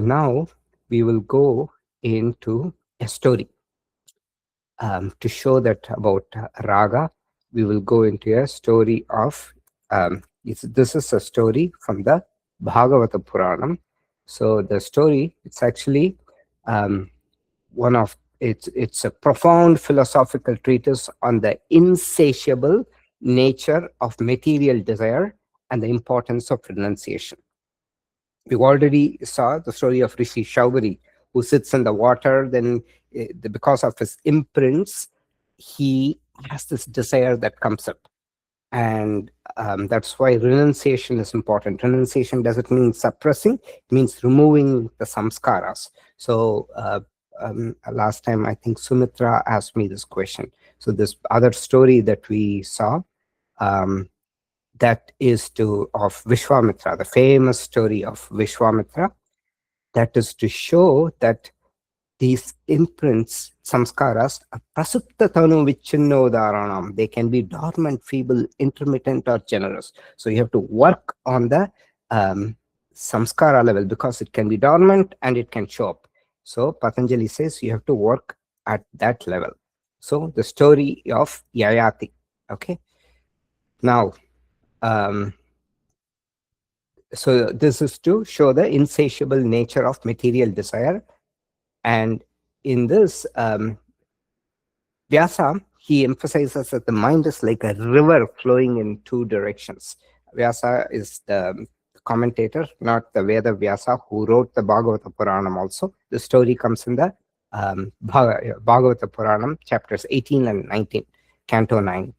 Now we will go into a story to show that about Raga. We will go into a story of this is a story from the Bhagavata Puranam. So the story, it's actually um, one of it's a profound philosophical treatise on the insatiable nature of material desire and the importance of renunciation. We already saw the story of Rishi Shaubari, who sits in the water. Then, because of his imprints, he has this desire that comes up. And that's why renunciation is important. Renunciation doesn't mean suppressing, it means removing the samskaras. So, last time, I think Sumitra asked me this question. So, this other story that we saw, um, that is of Vishwamitra, the famous story of Vishwamitra, that is to show that these imprints, samskaras, are prasupta tanu vichinno dharanam. They can be dormant, feeble, intermittent, or generous. So you have to work on the samskara level, because it can be dormant and it can show up. So Patanjali says you have to work at that level. So the story of Yayati. Okay. Now, um, so this is to show the insatiable nature of material desire. And in this, Vyasa, he emphasizes that the mind is like a river flowing in two directions. Vyasa is the commentator, not the Veda Vyasa, who wrote the Bhagavata Puranam also. The story comes in the Bhagavata Puranam, chapters 18 and 19, Canto 9.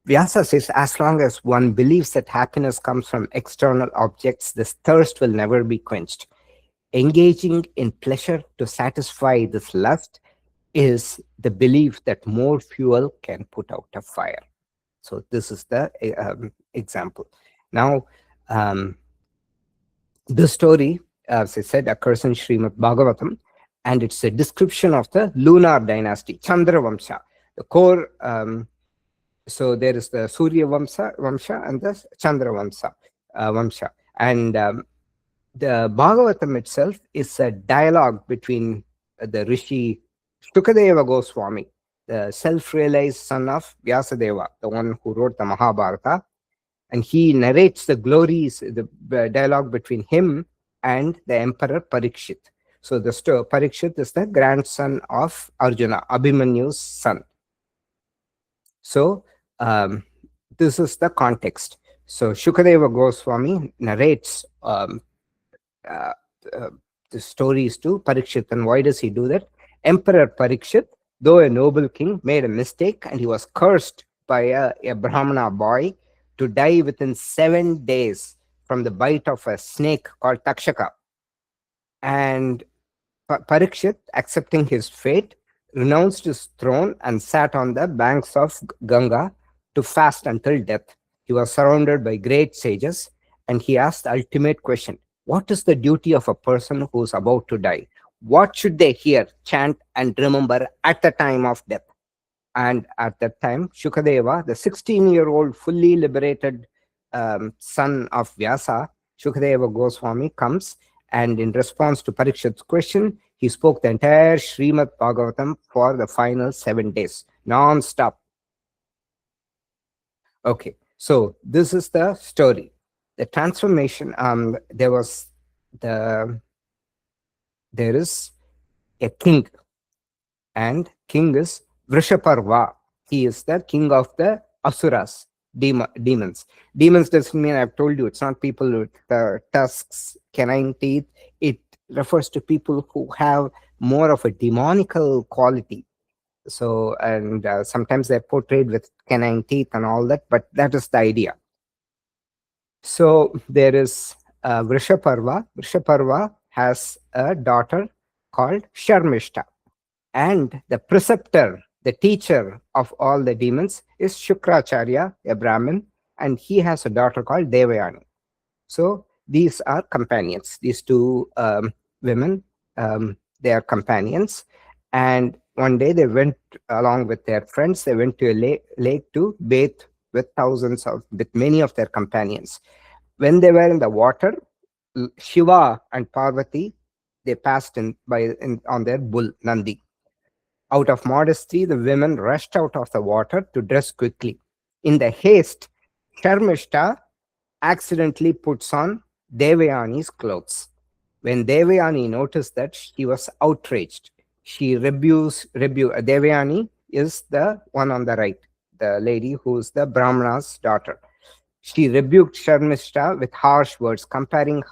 Vyasa says, as long as one believes that happiness comes from external objects, this thirst will never be quenched. Engaging in pleasure to satisfy this lust is the belief that more fuel can put out a fire. So this is the example. Now, this story, as I said, occurs in Srimad Bhagavatam, and it's a description of the lunar dynasty, Chandra Vamsha. The core, so there is the Surya Vamsha and the Chandra Vamsha. And the Bhagavatam itself is a dialogue between the Rishi Shukadeva Goswami, the self-realized son of Vyasadeva, the one who wrote the Mahabharata, and he narrates the glories, the dialogue between him and the Emperor Parikshit. So the Parikshit is the grandson of Arjuna, Abhimanyu's son. So this is the context. So Shukadeva Goswami narrates the stories to Parikshit. And why does he do that? Emperor Parikshit, though a noble king, made a mistake, and he was cursed by a Brahmana boy to die within 7 days from the bite of a snake called Takshaka. And Parikshit, accepting his fate, renounced his throne and sat on the banks of Ganga to fast until death. He was surrounded by great sages, and he asked the ultimate question: what is the duty of a person who is about to die? What should they hear, chant, and remember at the time of death? And at that time, Shukadeva, the 16-year-old fully liberated son of Vyasa, Shukadeva Goswami, comes, and in response to Parikshit's question, he spoke the entire Srimad Bhagavatam for the final 7 days, non-stop. Okay, so this is the story. The transformation, there is a king, and king is Vrishaparva. He is the king of the asuras, demons. Demons doesn't mean, I've told you, it's not people with tusks, canine teeth. It refers to people who have more of a demonical quality. So, and sometimes they're portrayed with canine teeth and all that, but that is the idea. So there is Vrishaparva. Vrishaparva has a daughter called Sharmishta. And the preceptor, the teacher of all the demons, is Shukracharya, a Brahmin, and he has a daughter called Devayani. So these are companions. These two women, they are companions. And one day they went along with their friends. They went to a lake to bathe with many of their companions. When they were in the water, Shiva and Parvati, they passed on their bull Nandi. Out of modesty, the women rushed out of the water to dress quickly. In the haste, Sharmishta accidentally puts on Devayani's clothes. When Devayani noticed that, she was outraged. She Devayani is the one on the right, the lady who is the Brahmana's daughter. She rebuked Sharmishta with harsh words, comparing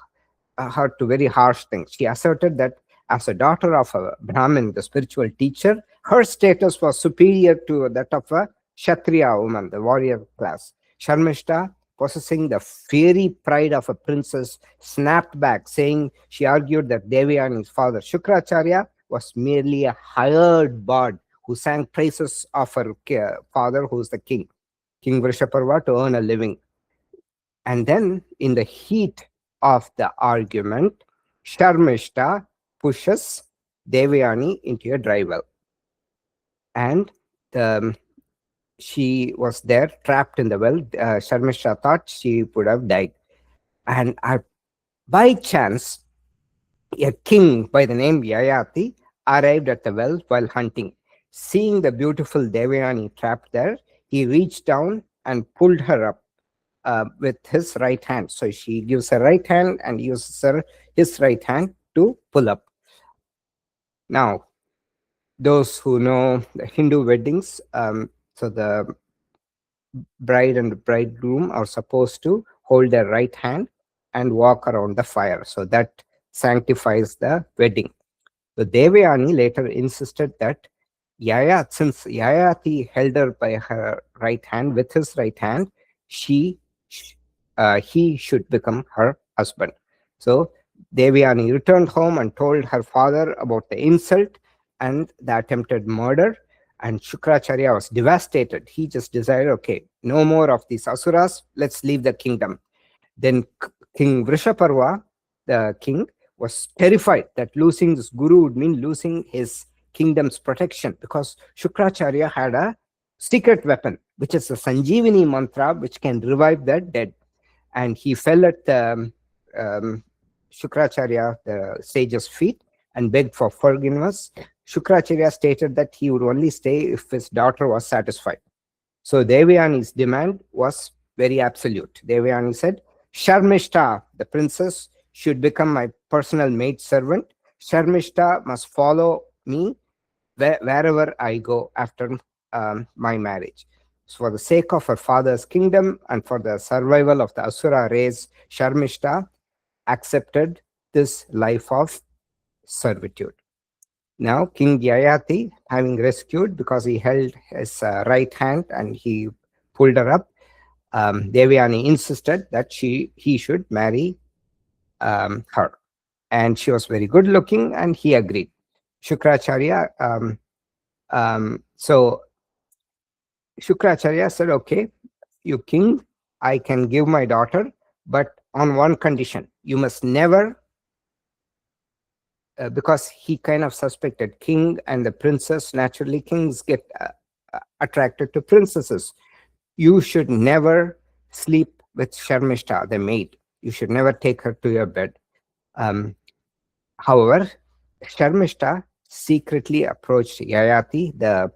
her to very harsh things. She asserted that as a daughter of a Brahmin, the spiritual teacher, her status was superior to that of a Kshatriya woman, the warrior class. Sharmishta, possessing the fiery pride of a princess, snapped back, saying she argued that Devayani's father, Shukracharya, was merely a hired bard who sang praises of her father, who is the king, King Vrishaparva, to earn a living. And then, in the heat of the argument, Sharmishta pushes Devayani into a dry well. And she was there trapped in the well. Sharmishta thought she would have died. And by chance, a king by the name Yayati arrived at the well while hunting. Seeing the beautiful Devayani trapped there, he reached down and pulled her up with his right hand. So she gives her right hand and uses his right hand to pull up. Now, those who know the Hindu weddings, so the bride and bridegroom are supposed to hold their right hand and walk around the fire. So that sanctifies the wedding. So Devayani later insisted that since Yayati held her by her right hand with his right hand, he should become her husband. So Devayani returned home and told her father about the insult and the attempted murder. And Shukracharya was devastated. He just decided, okay, no more of these asuras. Let's leave the kingdom. Then King Vrishaparva, the king, was terrified that losing this guru would mean losing his kingdom's protection, because Shukracharya had a secret weapon, which is a Sanjeevani mantra, which can revive the dead. And he fell at Shukracharya, the sage's feet, and begged for forgiveness. Shukracharya stated that he would only stay if his daughter was satisfied. So Devayani's demand was very absolute. Devayani said, Sharmishta, the princess, should become my personal maid servant. Sharmishta must follow me wherever I go after my marriage. So for the sake of her father's kingdom and for the survival of the Asura race, Sharmishta accepted this life of servitude. Now, King Yayati, having rescued, because he held his right hand and he pulled her up, Devayani insisted that he should marry her. And she was very good looking, and he agreed. Shukracharya, so Shukracharya said, okay, you king, I can give my daughter, but on one condition. You must never, because he kind of suspected king and the princess, naturally kings get attracted to princesses. You should never sleep with Sharmishta, the maid. You should never take her to your bed. However, Sharmishta secretly approached Yayati, the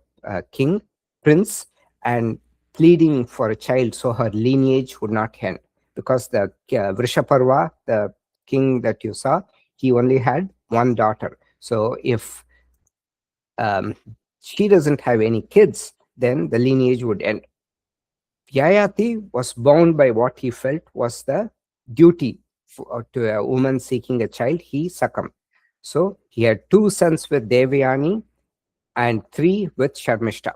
king, prince, and pleading for a child so her lineage would not end. Because the Vrishaparva, the king that you saw, he only had one daughter. So if she doesn't have any kids, then the lineage would end. Yayati was bound by what he felt was the duty to a woman seeking a child. He succumbed. So he had 2 sons with Devayani and 3 with Sharmishta.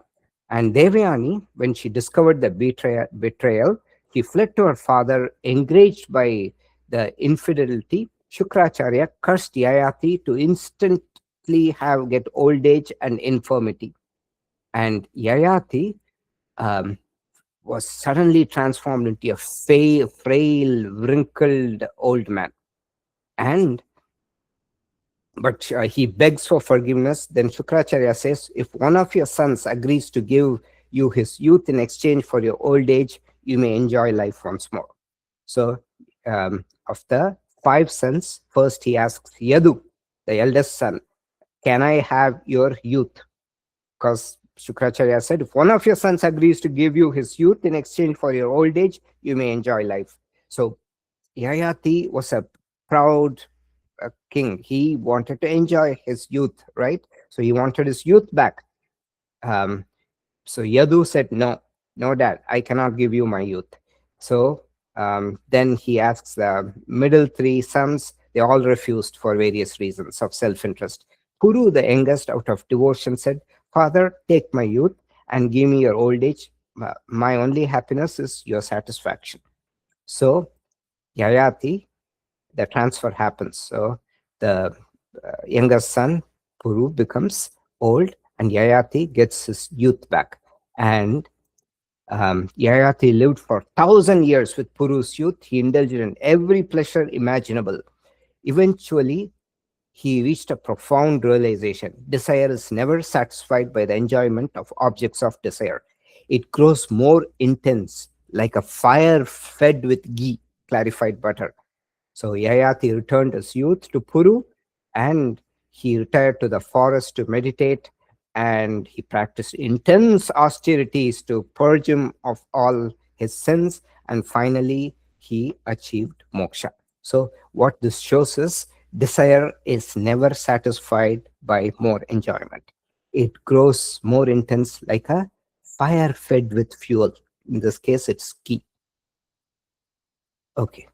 And Devayani, when she discovered the betrayal, she fled to her father, enraged by the infidelity. Shukracharya cursed Yayati to instantly get old age and infirmity. And Yayati was suddenly transformed into a frail, wrinkled old man. But he begs for forgiveness. Then Shukracharya says, if one of your sons agrees to give you his youth in exchange for your old age, you may enjoy life once more. So of the 5 sons. First, he asks Yadu, the eldest son, can I have your youth? Because Shukracharya said, if one of your sons agrees to give you his youth in exchange for your old age, you may enjoy life. So Yayati was a proud king. He wanted to enjoy his youth, right? So he wanted his youth back. Um, so Yadu said, no, no, dad, I cannot give you my youth. So then he asks the middle three sons. They all refused for various reasons of self-interest. Puru, the youngest, out of devotion, said, Father, take my youth and give me your old age. My only happiness is your satisfaction. So Yayati, the transfer happens. So the youngest son, Puru, becomes old, and Yayati gets his youth back. And Yayati lived for 1,000 years with Puru's youth. He indulged in every pleasure imaginable. Eventually, he reached a profound realization. Desire is never satisfied by the enjoyment of objects of desire. It grows more intense, like a fire fed with ghee, clarified butter. So Yayati returned his youth to Puru, and he retired to the forest to meditate, and he practiced intense austerities to purge him of all his sins, and finally he achieved moksha. So what this shows is desire is never satisfied by more enjoyment. It grows more intense like a fire fed with fuel. In this case, it's ghee. Okay.